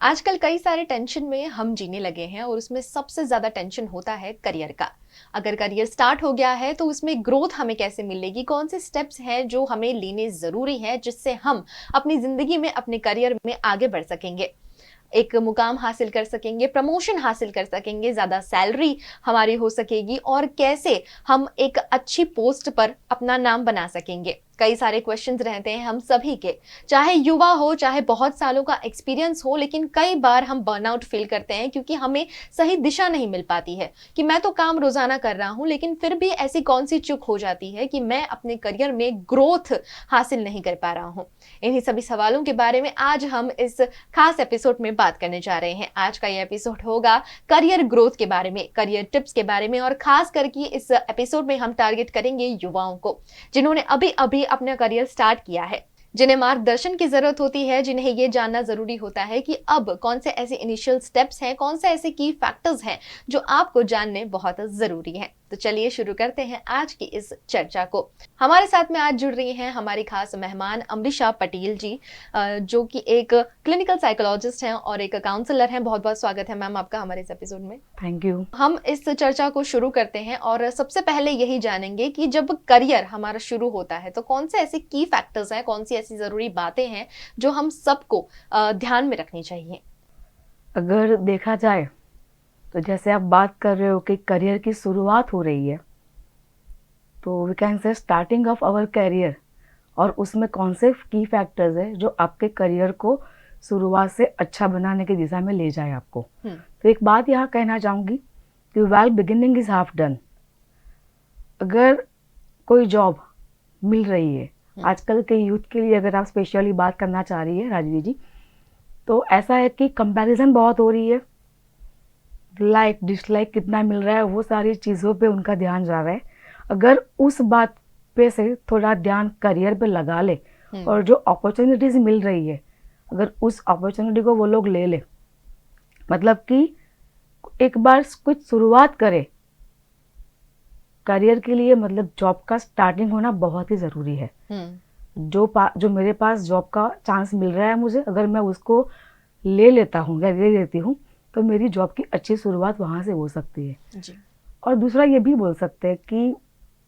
आजकल कई सारे टेंशन में हम जीने लगे हैं और उसमें सबसे ज्यादा टेंशन होता है करियर का। अगर करियर स्टार्ट हो गया है तो उसमें ग्रोथ हमें कैसे मिलेगी, कौन से स्टेप्स हैं जो हमें लेने जरूरी है जिससे हम अपनी जिंदगी में अपने करियर में आगे बढ़ सकेंगे, एक मुकाम हासिल कर सकेंगे, प्रमोशन हासिल कर सकेंगे, ज्यादा सैलरी हमारी हो सकेगी और कैसे हम एक अच्छी पोस्ट पर अपना नाम बना सकेंगे। कई सारे क्वेश्चंस रहते हैं हम सभी के, चाहे युवा हो चाहे बहुत सालों का एक्सपीरियंस हो, लेकिन कई बार हम बर्नआउट फील करते हैं क्योंकि हमें सही दिशा नहीं मिल पाती है कि मैं तो काम रोजाना कर रहा हूं लेकिन फिर भी ऐसी कौन सी चूक हो जाती है कि मैं अपने करियर में ग्रोथ हासिल नहीं कर पा रहा हूं। इन्हीं सभी सवालों के बारे में आज हम इस खास एपिसोड में बात करने जा रहे हैं। आज का ये एपिसोड होगा करियर ग्रोथ के बारे में, करियर टिप्स के बारे में, और खास करके इस एपिसोड में हम टारगेट करेंगे युवाओं को जिन्होंने अभी अभी अपना करियर स्टार्ट किया है, जिन्हें मार्गदर्शन की जरूरत होती है, जिन्हें ये जानना जरूरी होता है कि अब कौन से ऐसे इनिशियल स्टेप्स हैं, कौन से ऐसे की फैक्टर्स हैं जो आपको जानने बहुत जरूरी हैं। तो चलिए शुरू करते हैं आज की इस चर्चा को। हमारे साथ में आज जुड़ रही हैं हमारी खास मेहमान अमरीशा पटेल जी, जो कि एक क्लिनिकल साइकोलॉजिस्ट हैं और एक काउंसलर हैं। बहुत बहुत स्वागत है मैम आपका हमारे इस एपिसोड में। Thank you. हम इस चर्चा को शुरू करते हैं और सबसे पहले यही जानेंगे कि जब करियर हमारा शुरू होता है तो कौन से ऐसे की फैक्टर्स हैं, कौन सी ऐसी जरूरी बातें हैं जो हम सबको ध्यान में रखनी चाहिए। अगर देखा जाए तो जैसे आप बात कर रहे हो कि करियर की शुरुआत हो रही है, तो we can say starting of our career, और उसमें कौन से की फैक्टर्स है जो आपके करियर को शुरुआत से अच्छा बनाने की दिशा में ले जाए आपको। तो एक बात यहाँ कहना चाहूँगी कि well beginning is half done. अगर कोई जॉब मिल रही है आजकल के यूथ के लिए, अगर आप स्पेशली बात करना चाह रही है राजवी जी, तो ऐसा है कि कंपैरिजन बहुत हो रही है, लाइक डिसलाइक कितना मिल रहा है, वो सारी चीज़ों पे उनका ध्यान जा रहा है। अगर उस बात पे से थोड़ा ध्यान करियर पे लगा ले और जो अपॉर्चुनिटीज मिल रही है, अगर उस अपॉर्चुनिटी को वो लोग ले ले, मतलब कि एक बार कुछ शुरुआत करे करियर के लिए, मतलब जॉब का स्टार्टिंग होना बहुत ही ज़रूरी है। जो मेरे पास जॉब का चांस मिल रहा है मुझे, अगर मैं उसको ले लेता हूँ या ले लेती हूँ तो मेरी जॉब की अच्छी शुरुआत वहाँ से हो सकती है जी। और दूसरा ये भी बोल सकते हैं कि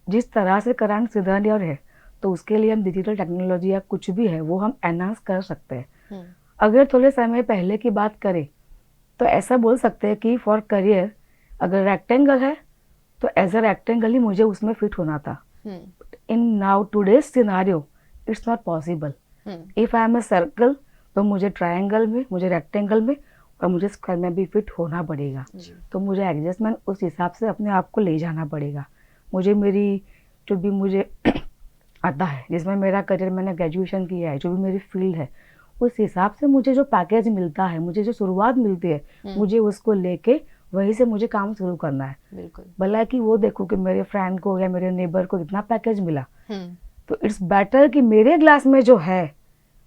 जिस तरह से करंट सिनेरियो है तो उसके लिए हम डिजिटल टेक्नोलॉजी या कुछ भी है वो हम एनहांस कर सकते हैं। अगर थोड़े समय पहले की बात करें तो ऐसा बोल सकते हैं कि फॉर करियर अगर रेक्टेंगल है तो एज अ रेक्टेंगल ही मुझे उसमें फिट होना था। In now today's scenario it's not possible. If I am a circle तो मुझे ट्रायंगल में, मुझे रेक्टेंगल में और मुझे स्क्वायर में भी फिट होना पड़ेगा। तो मुझे एडजस्टमेंट उस हिसाब से अपने आप को ले जाना पड़ेगा। मुझे मेरी जो भी मुझे आता है, जिसमें मेरा करियर मैंने ग्रेजुएशन किया है, जो भी मेरी फील्ड है, उस हिसाब से मुझे जो पैकेज मिलता है, मुझे जो शुरुआत मिलती है, मुझे उसको लेके वहीं से मुझे काम शुरू करना है। बिल्कुल। भला कि वो देखो कि मेरे फ्रेंड को या मेरे नेबर को कितना पैकेज मिला, तो इट्स बेटर कि मेरे ग्लास में जो है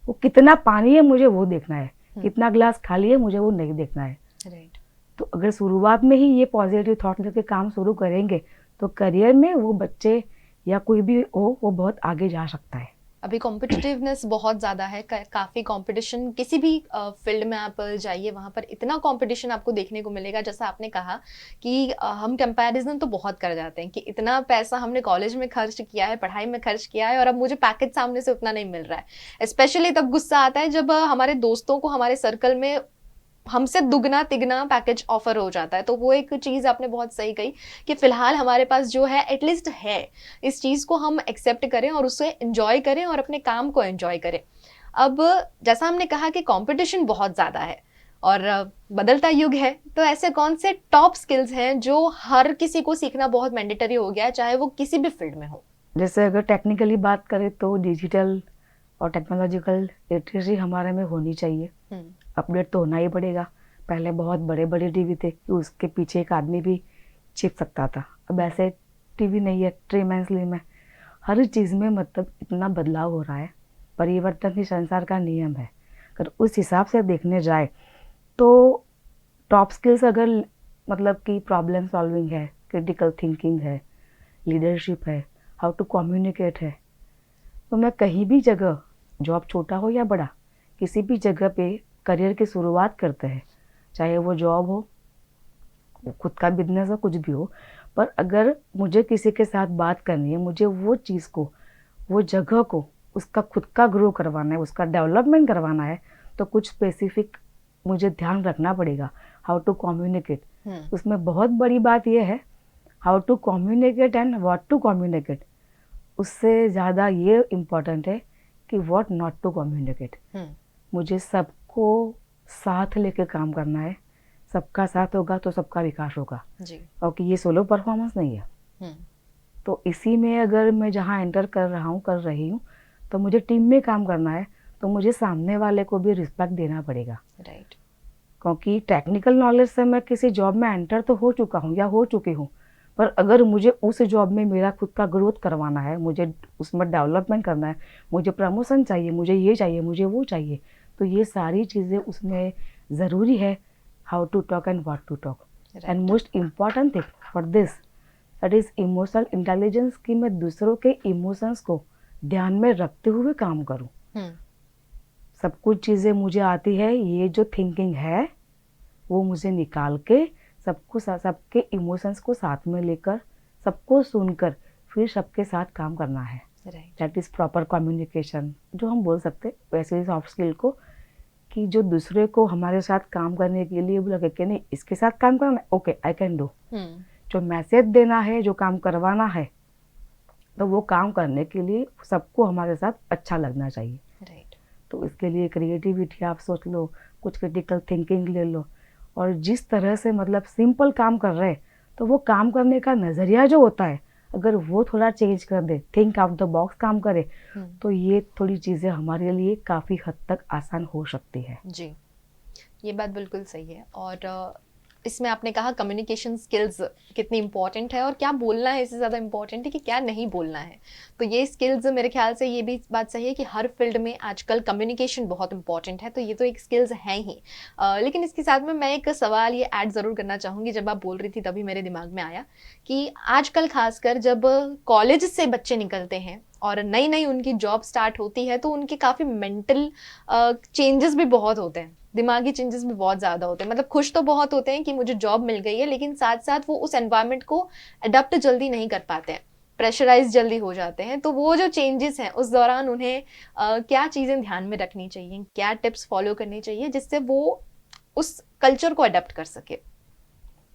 वो कितना पानी है मुझे वो देखना है, कितना ग्लास खाली है मुझे वो नहीं देखना है। राइट। तो अगर शुरुआत में ही ये पॉजिटिव थॉट लेके काम शुरू करेंगे तो करियर में वो बच्चे या कोई भी हो वो बहुत आगे जा सकता है। अभी कॉम्पिटिटिवनेस बहुत ज़्यादा है, काफ़ी कंपटीशन, किसी भी फील्ड में आप जाइए वहाँ पर इतना कंपटीशन आपको देखने को मिलेगा। जैसा आपने कहा कि हम कंपैरिजन तो बहुत कर जाते हैं कि इतना पैसा हमने कॉलेज में खर्च किया है, पढ़ाई में खर्च किया है और अब मुझे पैकेज सामने से उतना नहीं मिल रहा है। स्पेशली तब गुस्सा आता है जब हमारे दोस्तों को हमारे सर्कल में हमसे दुगना तिगना पैकेज ऑफर हो जाता है। तो वो एक चीज आपने बहुत सही कही कि फिलहाल हमारे पास जो है एटलीस्ट है, इस चीज को हम एक्सेप्ट करें और उसे एंजॉय करें और अपने काम को एंजॉय करें। अब जैसा हमने कहा कि कंपटीशन बहुत ज्यादा है और बदलता युग है, तो ऐसे कौन से टॉप स्किल्स हैं जो हर किसी को सीखना बहुत मैंडेटरी हो गया है, चाहे वो किसी भी फील्ड में हो। जैसे अगर टेक्निकली बात करें तो डिजिटल और टेक्नोलॉजिकल लिटरेसी हमारे में होनी चाहिए। अपडेट तो होना ही पड़ेगा। पहले बहुत बड़े बड़े टीवी थे कि उसके पीछे एक आदमी भी छिप सकता था, अब ऐसे टीवी नहीं है, ट्री मैन स्लिम है। हर चीज़ में मतलब इतना बदलाव हो रहा है, परिवर्तन ही संसार का नियम है। अगर उस हिसाब से देखने जाए तो टॉप स्किल्स अगर मतलब कि प्रॉब्लम सॉल्विंग है, क्रिटिकल थिंकिंग है, लीडरशिप है, हाउ टू कम्युनिकेट है, तो मैं कहीं भी जगह, जॉब छोटा हो या बड़ा, किसी भी जगह पे करियर की शुरुआत करते हैं, चाहे वो जॉब हो, खुद का बिजनेस हो, कुछ भी हो, पर अगर मुझे किसी के साथ बात करनी है, मुझे वो चीज़ को, वो जगह को, उसका खुद का ग्रो करवाना है, उसका डेवलपमेंट करवाना है, तो कुछ स्पेसिफिक मुझे ध्यान रखना पड़ेगा। हाउ टू कम्युनिकेट, उसमें बहुत बड़ी बात यह है how to communicate and what to communicate. उससे ज़्यादा ये इम्पोर्टेंट है कि व्हाट नॉट टू कम्युनिकेट। मुझे सबको साथ लेके काम करना है, सबका साथ होगा तो सबका विकास होगा जी। और कि ये सोलो परफॉर्मेंस नहीं है। तो इसी में अगर मैं जहाँ एंटर कर रही हूँ तो मुझे टीम में काम करना है, तो मुझे सामने वाले को भी रिस्पेक्ट देना पड़ेगा। राइट। क्योंकि टेक्निकल नॉलेज से मैं किसी जॉब में एंटर तो हो चुका हूँ या हो चुकी हूँ, पर अगर मुझे उस जॉब में मेरा खुद का ग्रोथ करवाना है, मुझे उसमें डेवलपमेंट करना है, मुझे प्रमोशन चाहिए, मुझे ये चाहिए, मुझे वो चाहिए, तो ये सारी चीज़ें उसमें ज़रूरी है। How to talk and what to talk and most important thing for this that is emotional intelligence, कि मैं दूसरों के इमोशंस को ध्यान में रखते हुए काम करूँ। सब कुछ चीज़ें मुझे आती है, ये जो थिंकिंग है वो मुझे निकाल के सबके इमोशंस को साथ में लेकर, सबको सुनकर फिर सबके साथ काम करना है। दैट इज़ प्रॉपर कम्युनिकेशन, जो हम बोल सकते हैं वैसे ही सॉफ्ट स्किल को, कि जो दूसरे को हमारे साथ काम करने के लिए लगे कि नहीं इसके साथ काम करना है, ओके आई कैन डू। जो मैसेज देना है, जो काम करवाना है, तो वो काम करने के लिए सबको हमारे साथ अच्छा लगना चाहिए। तो इसके लिए क्रिएटिविटी आप सोच लो, कुछ क्रिटिकल थिंकिंग ले लो, और जिस तरह से मतलब सिंपल काम कर रहे हैं तो वो काम करने का नज़रिया जो होता है, अगर वो थोड़ा चेंज कर दे, थिंक आउट द बॉक्स काम करे, तो ये थोड़ी चीज़ें हमारे लिए काफ़ी हद तक आसान हो सकती है। जी, ये बात बिल्कुल सही है। और इसमें आपने कहा कम्युनिकेशन स्किल्स कितनी इंपॉर्टेंट है, और क्या बोलना है इससे ज़्यादा इंपॉर्टेंट है कि क्या नहीं बोलना है। तो ये स्किल्स, मेरे ख्याल से ये भी बात सही है कि हर फील्ड में आजकल कम्युनिकेशन बहुत इंपॉर्टेंट है, तो ये तो एक स्किल्स है ही। लेकिन इसके साथ में मैं एक सवाल ये ऐड ज़रूर करना चाहूँगी। जब आप बोल रही थी तभी मेरे दिमाग में आया कि आजकल खासकर जब कॉलेज से बच्चे निकलते हैं और नई नई उनकी जॉब स्टार्ट होती है, तो उनके काफ़ी मेंटल चेंजेस भी बहुत होते हैं, दिमागी चेंजेस भी बहुत ज़्यादा होते हैं। मतलब खुश तो बहुत होते हैं कि मुझे जॉब मिल गई है, लेकिन साथ साथ वो उस एनवायरनमेंट को अडॉप्ट जल्दी नहीं कर पाते हैं, प्रेशराइज जल्दी हो जाते हैं। तो वो जो चेंजेस हैं उस दौरान उन्हें क्या चीज़ें ध्यान में रखनी चाहिए, क्या टिप्स फॉलो करनी चाहिए जिससे वो उस कल्चर को अडॉप्ट कर सके।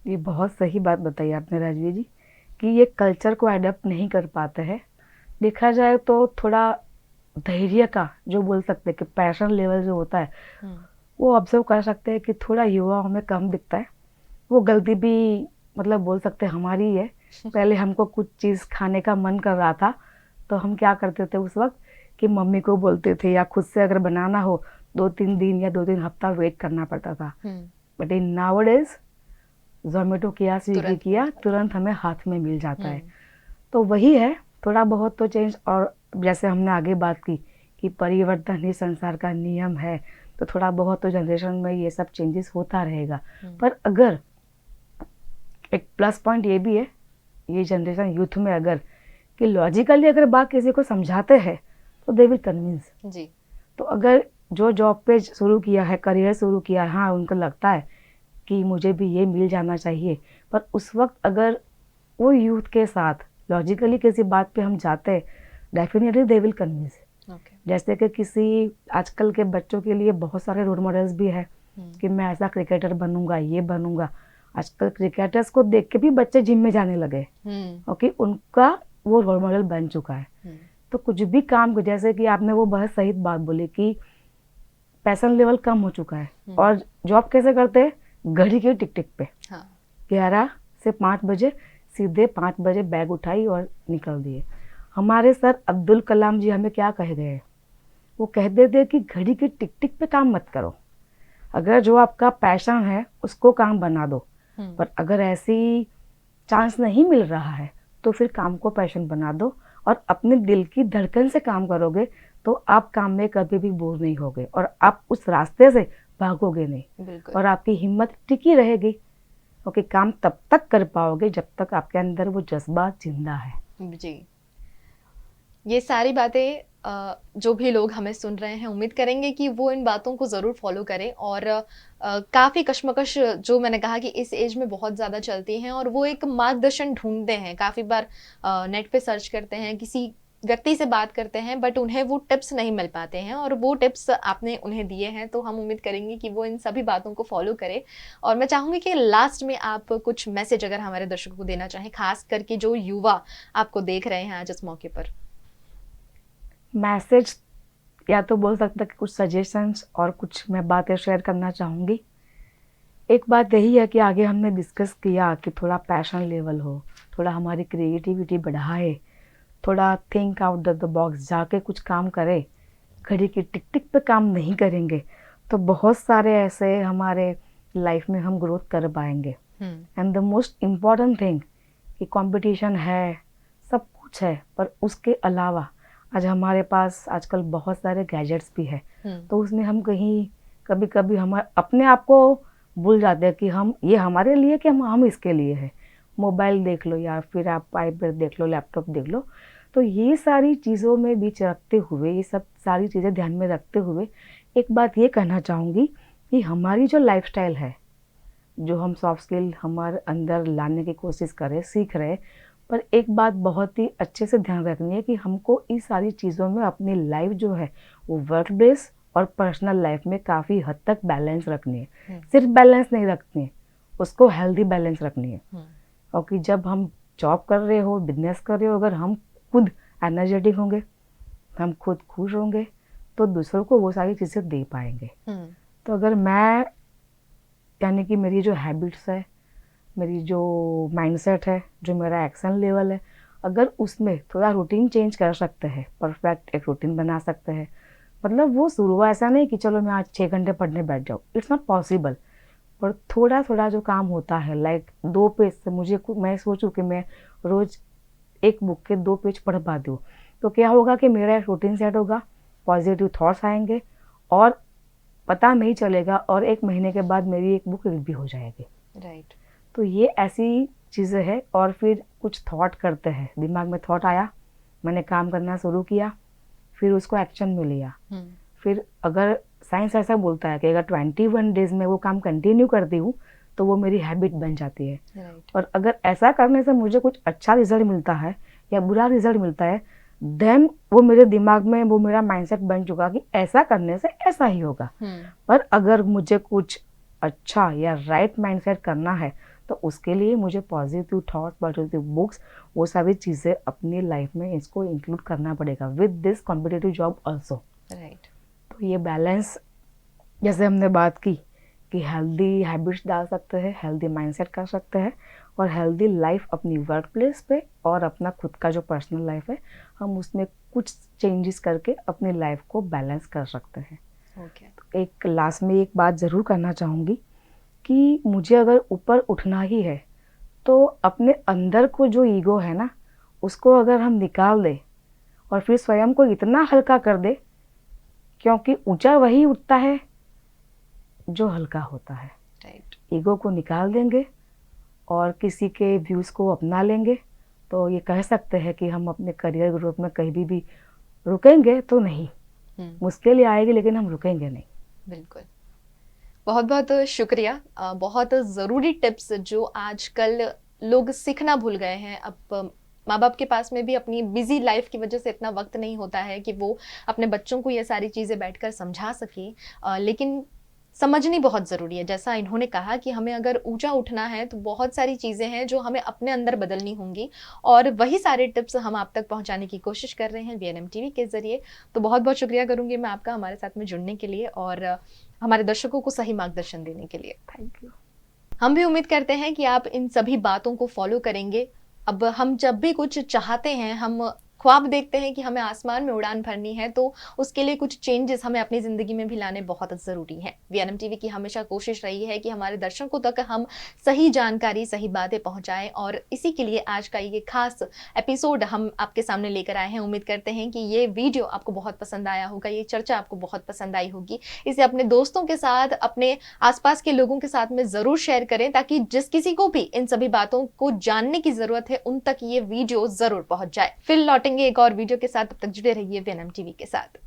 ये बहुत सही बात बताई आपने राजवीर जी, कि ये कल्चर को अडॉप्ट नहीं कर पाते हैं। देखा जाए तो थोड़ा धैर्य का जो बोल सकते हैं कि पैशन लेवल जो होता है, वो ऑब्जर्व कर सकते हैं कि थोड़ा युवाओं में कम दिखता है। वो गलती भी मतलब बोल सकते हैं हमारी है। पहले हमको कुछ चीज़ खाने का मन कर रहा था तो हम क्या करते थे उस वक्त कि मम्मी को बोलते थे, या खुद से अगर बनाना हो 2-3 दिन या 2-3 हफ्ता वेट करना पड़ता था। बट इन नाउअडेज जोमेटो किया, स्विगी किया, तुरंत हमें हाथ में मिल जाता है। तो वही है, थोड़ा बहुत तो चेंज। और जैसे हमने आगे बात की कि परिवर्तन ही संसार का नियम है, तो थोड़ा बहुत तो जनरेशन में ये सब चेंजेस होता रहेगा। पर अगर एक प्लस पॉइंट ये भी है ये जनरेशन यूथ में, अगर कि लॉजिकली अगर बात किसी को समझाते हैं तो दे विल कन्विंस जी। तो अगर जो जॉब पे शुरू किया है, करियर शुरू किया है, हाँ उनको लगता है कि मुझे भी ये मिल जाना चाहिए, पर उस वक्त अगर वो यूथ के साथ लॉजिकली किसी बात पे हम जाते हैं, डेफिनेटली दे विल कन्विंस। जैसे कि किसी आजकल के बच्चों के लिए बहुत सारे रोल मॉडल्स भी है कि मैं ऐसा क्रिकेटर बनूंगा, ये बनूंगा। आजकल क्रिकेटर्स को देख के भी बच्चे जिम में जाने लगे, क्योंकि उनका वो रोल मॉडल बन चुका है। तो कुछ भी काम को, जैसे कि आपने वो बहुत सही बात बोली कि पैशन लेवल कम हो चुका है, और जॉब कैसे करते हैं, घड़ी के टिक टिक पे 11 से 5 बजे, सीधे 5 बजे बैग उठाई और निकल दिए। हमारे सर अब्दुल कलाम जी हमें क्या कह गए, वो कहते थे कि घड़ी की टिक टिक पे काम मत करो, अगर जो आपका पैशन है उसको काम बना दो। पर अगर ऐसी चांस नहीं मिल रहा है तो फिर काम को पैशन बना दो, और अपने दिल की धड़कन से काम करोगे तो आप काम में कभी भी बोर नहीं होगे, और आप उस रास्ते से भागोगे नहीं, और आपकी हिम्मत टिकी रहेगी, क्योंकि काम तब तक कर पाओगे जब तक आपके अंदर वो जज्बा जिंदा है। जी, ये सारी बातें जो भी लोग हमें सुन रहे हैं, उम्मीद करेंगे कि वो इन बातों को ज़रूर फॉलो करें। और काफ़ी कश्मकश जो मैंने कहा कि इस एज में बहुत ज़्यादा चलती हैं, और वो एक मार्गदर्शन ढूंढते हैं, काफ़ी बार नेट पे सर्च करते हैं, किसी व्यक्ति से बात करते हैं, बट उन्हें वो टिप्स नहीं मिल पाते हैं, और वो टिप्स आपने उन्हें दिए हैं, तो हम उम्मीद करेंगे कि वो इन सभी बातों को फॉलो करें। और मैं चाहूँगी कि लास्ट में आप कुछ मैसेज अगर हमारे दर्शकों को देना चाहें, खास करके जो युवा आपको देख रहे हैं आज इस मौके पर। मैसेज या तो बोल सकते कि कुछ सजेशंस और कुछ मैं बातें शेयर करना चाहूँगी। एक बात यही है कि आगे हमने डिस्कस किया कि थोड़ा पैशन लेवल हो, थोड़ा हमारी क्रिएटिविटी बढ़ाए, थोड़ा थिंक आउट द बॉक्स, जाके कुछ काम करे। घड़ी की टिक टिक पे काम नहीं करेंगे तो बहुत सारे ऐसे हमारे लाइफ में हम ग्रोथ कर पाएंगे। And the most important thing कि कंपटीशन है, सब कुछ है, पर उसके अलावा आज हमारे पास आजकल बहुत सारे गैजेट्स भी है, तो उसमें हम कहीं कभी कभी हम अपने आप को भूल जाते हैं कि हम ये हमारे लिए कि हम इसके लिए है। मोबाइल देख लो या फिर आप आईपैड देख लो, लैपटॉप देख लो, तो ये सारी चीज़ों में बीच रखते हुए, ये सब सारी चीज़ें ध्यान में रखते हुए एक बात ये कहना चाहूँगी कि हमारी जो लाइफस्टाइल है, जो हम सॉफ्ट स्किल हमारे अंदर लाने की कोशिश करें, सीख रहे, पर एक बात बहुत ही अच्छे से ध्यान रखनी है कि हमको इस सारी चीज़ों में अपनी लाइफ जो है वो वर्क बेस और पर्सनल लाइफ में काफ़ी हद तक बैलेंस रखनी है। सिर्फ बैलेंस नहीं रखनी है, उसको हेल्दी बैलेंस रखनी है। क्योंकि जब हम जॉब कर रहे हो, बिजनेस कर रहे हो, अगर हम खुद एनर्जेटिक होंगे, हम खुद खुश होंगे, तो दूसरों को वो सारी चीज़ें दे पाएंगे। तो अगर मैं यानी कि मेरी जो हैबिट्स है, मेरी जो माइंडसेट है, जो मेरा एक्शन लेवल है, अगर उसमें थोड़ा रूटीन चेंज कर सकते हैं, परफेक्ट एक रूटीन बना सकते हैं, मतलब वो शुरू ऐसा नहीं कि चलो मैं आज 6 घंटे पढ़ने बैठ जाऊँ, इट्स नॉट पॉसिबल। पर थोड़ा थोड़ा जो काम होता है, लाइक 2 पेज से मैं सोचूं कि मैं रोज़ एक बुक के 2 पेज पढ़ पाती हूँ, तो क्या होगा कि मेरा एक रूटीन सेट होगा, पॉजिटिव थॉट्स आएंगे और पता नहीं चलेगा, और 1 महीने के बाद मेरी एक बुक रीड भी हो जाएगी। राइट। तो ये ऐसी चीज़ें हैं। और फिर कुछ थॉट करते हैं, दिमाग में थॉट आया, मैंने काम करना शुरू किया, फिर उसको एक्शन में लिया। फिर अगर साइंस ऐसा बोलता है कि अगर 21 डेज में वो काम कंटिन्यू करती हूँ तो वो मेरी हैबिट बन जाती है। राइट। और अगर ऐसा करने से मुझे कुछ अच्छा रिजल्ट मिलता है या बुरा रिजल्ट मिलता है, देन वो मेरे दिमाग में वो मेरा माइंडसेट बन चुका कि ऐसा करने से ऐसा ही होगा। पर अगर मुझे कुछ अच्छा या राइट माइंडसेट करना है तो उसके लिए मुझे पॉजिटिव थॉट, पॉजिटिव बुक्स, वो सारी चीज़ें अपनी लाइफ में इसको इंक्लूड करना पड़ेगा with this competitive job also. Right. तो ये बैलेंस, जैसे हमने बात की कि हेल्दी हैबिट्स डाल सकते हैं, हेल्दी माइंडसेट कर सकते हैं, और हेल्दी लाइफ अपनी वर्क प्लेस पे और अपना खुद का जो पर्सनल लाइफ है, हम उसमें कुछ चेंजेस करके अपनी लाइफ को बैलेंस कर सकते हैं। तो एक लास्ट में एक बात ज़रूर करना चाहूँगी कि मुझे अगर ऊपर उठना ही है तो अपने अंदर को जो ईगो है ना, उसको अगर हम निकाल दें और फिर स्वयं को इतना हल्का कर दे, क्योंकि ऊंचा वही उठता है जो हल्का होता है। राइट। ईगो को निकाल देंगे और किसी के व्यूज़ को अपना लेंगे, तो ये कह सकते हैं कि हम अपने करियर ग्रोथ में कहीं भी रुकेंगे तो नहीं। मुश्किलें आएगी लेकिन हम रुकेंगे नहीं। बिल्कुल। बहुत बहुत शुक्रिया। बहुत ज़रूरी टिप्स जो आजकल लोग सीखना भूल गए हैं। अब माँ बाप के पास में भी अपनी बिजी लाइफ की वजह से इतना वक्त नहीं होता है कि वो अपने बच्चों को ये सारी चीज़ें बैठकर समझा सकें, लेकिन समझनी बहुत ज़रूरी है। जैसा इन्होंने कहा कि हमें अगर ऊंचा उठना है तो बहुत सारी चीज़ें हैं जो हमें अपने अंदर बदलनी होंगी, और वही सारे टिप्स हम आप तक पहुंचाने की कोशिश कर रहे हैं VNM TV के ज़रिए। तो बहुत बहुत शुक्रिया करूँगी मैं आपका हमारे साथ में जुड़ने के लिए और हमारे दर्शकों को सही मार्गदर्शन देने के लिए। Thank you. हम भी उम्मीद करते हैं कि आप इन सभी बातों को फॉलो करेंगे। अब हम जब भी कुछ चाहते हैं, हम ख्वाब देखते हैं कि हमें आसमान में उड़ान भरनी है, तो उसके लिए कुछ चेंजेस हमें अपनी ज़िंदगी में भी लाने बहुत ज़रूरी है। VNM TV की हमेशा कोशिश रही है कि हमारे दर्शकों तक हम सही जानकारी, सही बातें पहुंचाएं, और इसी के लिए आज का ये खास एपिसोड हम आपके सामने लेकर आए हैं। उम्मीद करते हैं कि ये वीडियो आपको बहुत पसंद आया होगा, ये चर्चा आपको बहुत पसंद आई होगी। इसे अपने दोस्तों के साथ, अपने आसपास के लोगों के साथ में ज़रूर शेयर करें, ताकि जिस किसी को भी इन सभी बातों को जानने की ज़रूरत है उन तक ये वीडियो ज़रूर पहुँच जाए। फिर लौटेंगे लौटेंगे एक और वीडियो के साथ, तब तक जुड़े रहिए वीएनएम टीवी के साथ।